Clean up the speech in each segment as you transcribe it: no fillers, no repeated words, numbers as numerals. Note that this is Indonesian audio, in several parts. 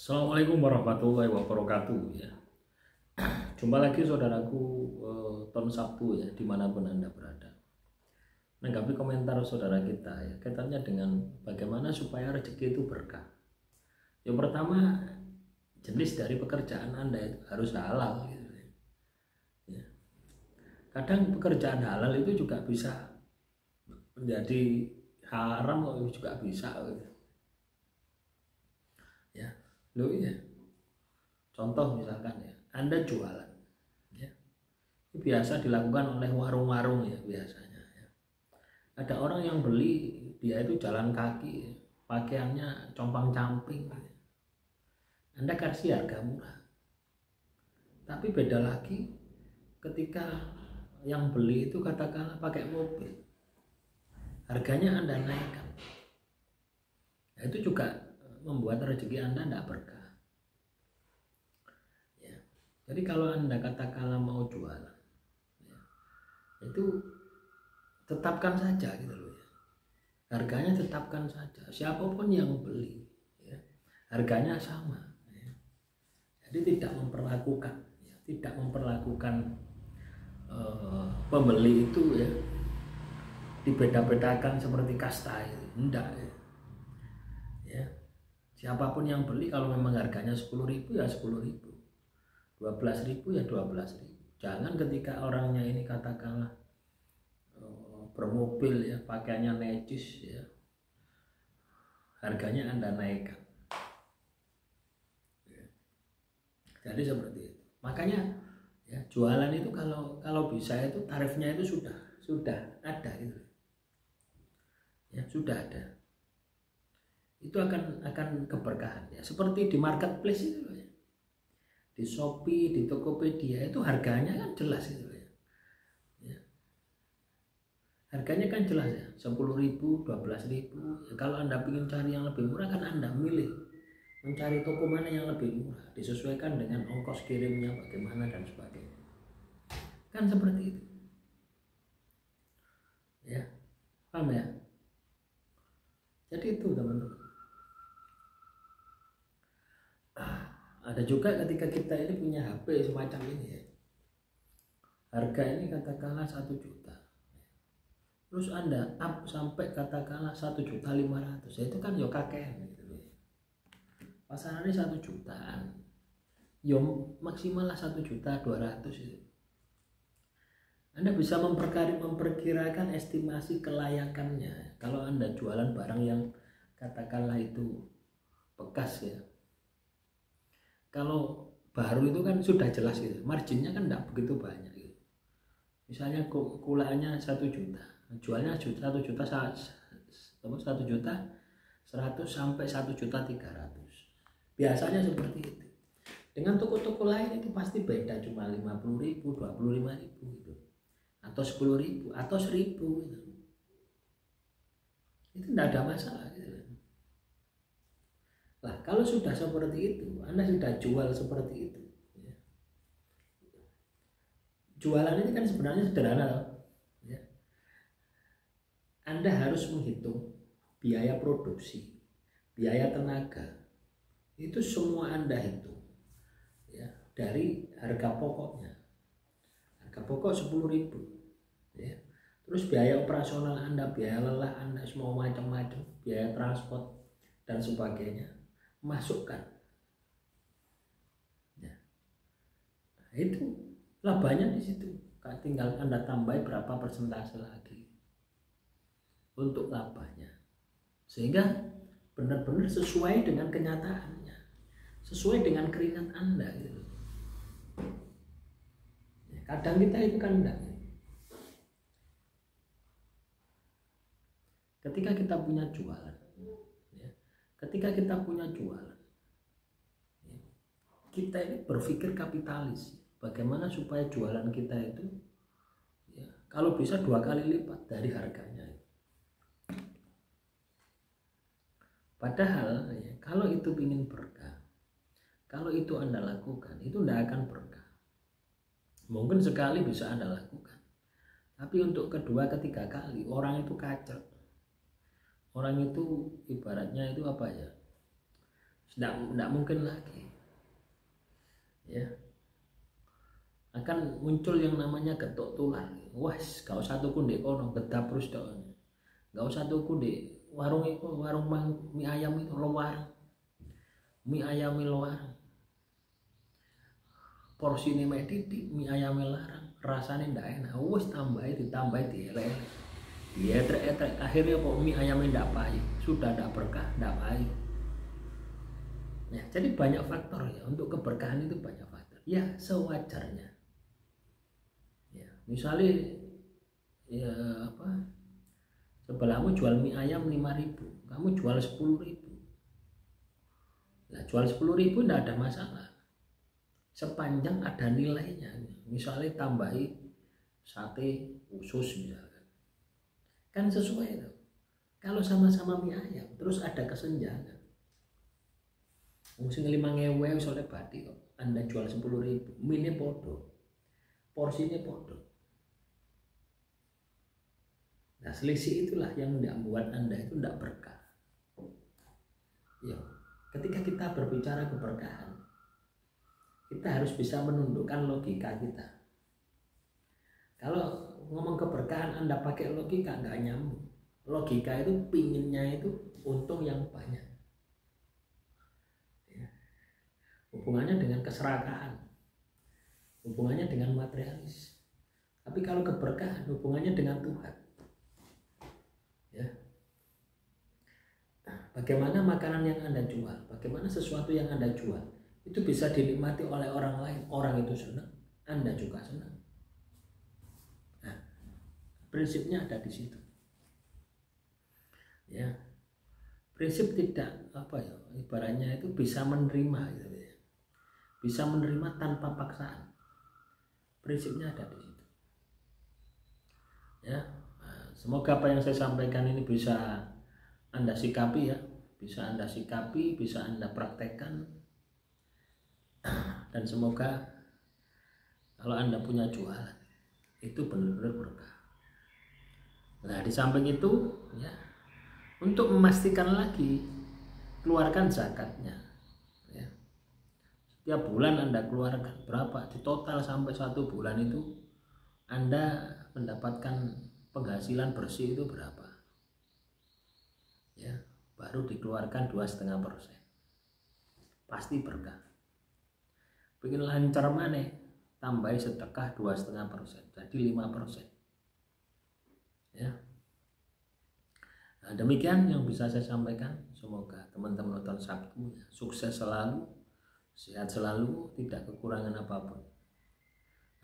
Assalamualaikum warahmatullahi wabarakatuh ya. Jumpa lagi saudaraku Ton Sabtu ya, dimanapun Anda berada. Menanggapi komentar saudara kita ya, kaitannya dengan bagaimana supaya rezeki itu berkah. Yang pertama, jenis dari pekerjaan Anda itu harus halal gitu ya. Kadang pekerjaan halal itu juga bisa menjadi haram juga bisa gitu. Ya, lo ya. Contoh misalkan ya, Anda jualan ya. Ini biasa dilakukan oleh warung-warung ya biasanya ya. Ada orang yang beli, dia itu jalan kaki ya. Pakaiannya compang-camping ya. Anda kasih harga murah. Tapi beda lagi ketika yang beli itu katakanlah pakai mobil, harganya Anda naikkan. Nah, itu juga membuat rezeki Anda tidak berkah. Jadi kalau Anda katakanlah mau jualan ya, itu tetapkan saja gitu loh ya. Harganya tetapkan saja, siapapun yang beli ya, harganya sama ya. Jadi tidak memperlakukan ya, tidak memperlakukan pembeli itu ya dibeda-bedakan seperti kasta itu. Enggak ya. Ya. Siapapun yang beli kalau memang harganya 10.000 ya 10.000. 12.000 ya 12.000. Jangan ketika orangnya ini katakanlah bermobil ya, pakaiannya necis ya, harganya Anda naikkan ya. Jadi seperti itu. Makanya ya, jualan itu kalau bisa itu tarifnya itu sudah ada gitu ya, sudah ada. Itu akan keberkahan ya, seperti di marketplace itu ya. Di Shopee, di Tokopedia itu harganya kan jelas gitu ya. Ya. Harganya kan jelas ya, 10.000, 12.000. Ya, kalau Anda ingin cari yang lebih murah kan Anda milih mencari toko mana yang lebih murah, disesuaikan dengan ongkos kirimnya bagaimana dan sebagainya. Kan seperti itu. Ya. Paham ya? Jadi itu teman-teman. Ada juga ketika kita ini punya HP semacam ini ya, harga ini katakanlah 1 juta, terus Anda up sampai katakanlah 1.500.000, ya itu kan yo kakean gitu ya. Pasarannya 1 jutaan, yo maksimal lah 1.200.000 itu. Anda bisa memperkirakan estimasi kelayakannya kalau Anda jualan barang yang katakanlah itu bekas ya. Kalau baru itu kan sudah jelas gitu, marginnya kan tidak begitu banyak gitu. Misalnya kulaannya 1 juta, jualnya 1 juta 1.100.000 sampai 1.300.000. Biasanya seperti itu. Dengan toko-toko lain itu pasti beda, cuma 50.000, 25.000 gitu, atau 10.000 atau 1.000 gitu. Itu tidak ada masalah gitu. Nah, kalau sudah seperti itu, Anda sudah jual seperti itu ya. Jualan ini kan sebenarnya sederhana ya. Anda harus menghitung biaya produksi, biaya tenaga, itu semua Anda hitung ya, dari harga pokoknya. Harga pokok 10.000 ya. Terus biaya operasional Anda, biaya lelah Anda, semua macam-macam, biaya transport dan sebagainya masukkan ya. Nah, itu labanya di situ. Tinggal Anda tambah berapa persentase lagi untuk labanya, sehingga benar-benar sesuai dengan kenyataannya, sesuai dengan keringat Anda gitu. Ya, kadang kita itu kan enggak. Ketika kita punya jualan, ketika kita punya jualan, kita ini berpikir kapitalis. Bagaimana supaya jualan kita itu ya, kalau bisa 2 kali lipat dari harganya. Padahal ya, kalau itu ingin berkah, kalau itu Anda lakukan, itu tidak akan berkah. Mungkin sekali bisa Anda lakukan, tapi untuk kedua, ketiga kali orang itu kacau. Orang itu ibaratnya itu apa ya, Tidak mungkin lagi. Ya, akan muncul yang namanya getok tular. Wah, gak usah tuku ndek kono, gedap terus tok. Gak usah tuku ndek warung itu, warung mie ayam itu luar. Mie ayam luar. Porsine mek titik, mie ayam larang, rasanya ndak enak. Wis ditambahi dielek. Dietrek-etrek, akhirnya kok mie ayamnya ndak pahit, sudah ndak berkah, ndak pahit. Ya, jadi banyak faktor ya, untuk keberkahan itu banyak faktor. Ya, sewajarnya. Ya, misalnya ya apa? Sebelahmu jual mie ayam 5.000, kamu jual 10.000. Nah, jual 10.000 ndak ada masalah. Sepanjang ada nilainya. Misalnya tambahi sate usus misalnya. Kan sesuai itu. Kalau sama-sama mie ayam terus ada kesenjangan, mungkin 5.000 soalnya bati kok, Anda jual 10.000, mie podo, porsinya podo. Nah, selisih itulah yang membuat Anda itu tidak berkah. Ya, ketika kita berbicara keberkahan, kita harus bisa menundukkan logika kita. Kalau ngomong keberkahan Anda pakai logika nggak nyambung. Logika itu pinginnya itu untung yang banyak. Ya. Hubungannya dengan keserakahan, hubungannya dengan materialis. Tapi kalau keberkahan hubungannya dengan Tuhan. Ya. Nah, bagaimana makanan yang Anda jual, bagaimana sesuatu yang Anda jual itu bisa dinikmati oleh orang lain, orang itu senang, Anda juga senang. Nah, prinsipnya ada di situ. Ya, prinsip tidak ibaratnya itu bisa menerima gitu ya. Bisa menerima tanpa paksaan. Prinsipnya ada di situ. Ya, nah, semoga apa yang saya sampaikan ini bisa Anda sikapi ya, bisa Anda sikapi, bisa Anda praktekkan. Dan semoga kalau Anda punya jualan itu benar-benar berkah. Nah, di samping itu ya, untuk memastikan lagi, keluarkan zakatnya. Ya. Setiap bulan Anda keluarkan berapa, di total sampai 1 bulan itu Anda mendapatkan penghasilan bersih itu berapa. Ya, baru dikeluarkan 2,5%. Pasti berkah. Pengen lancar mana? Tambahi sedekah 2,5%, jadi 5%. Ya. Nah, demikian yang bisa saya sampaikan. Semoga teman-teman nonton Sabtu sukses selalu, sehat selalu, tidak kekurangan apapun.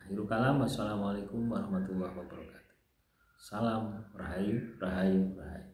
Akhirul kalam, wassalamualaikum warahmatullahi wabarakatuh. Salam rahayu, rahayu, rahayu.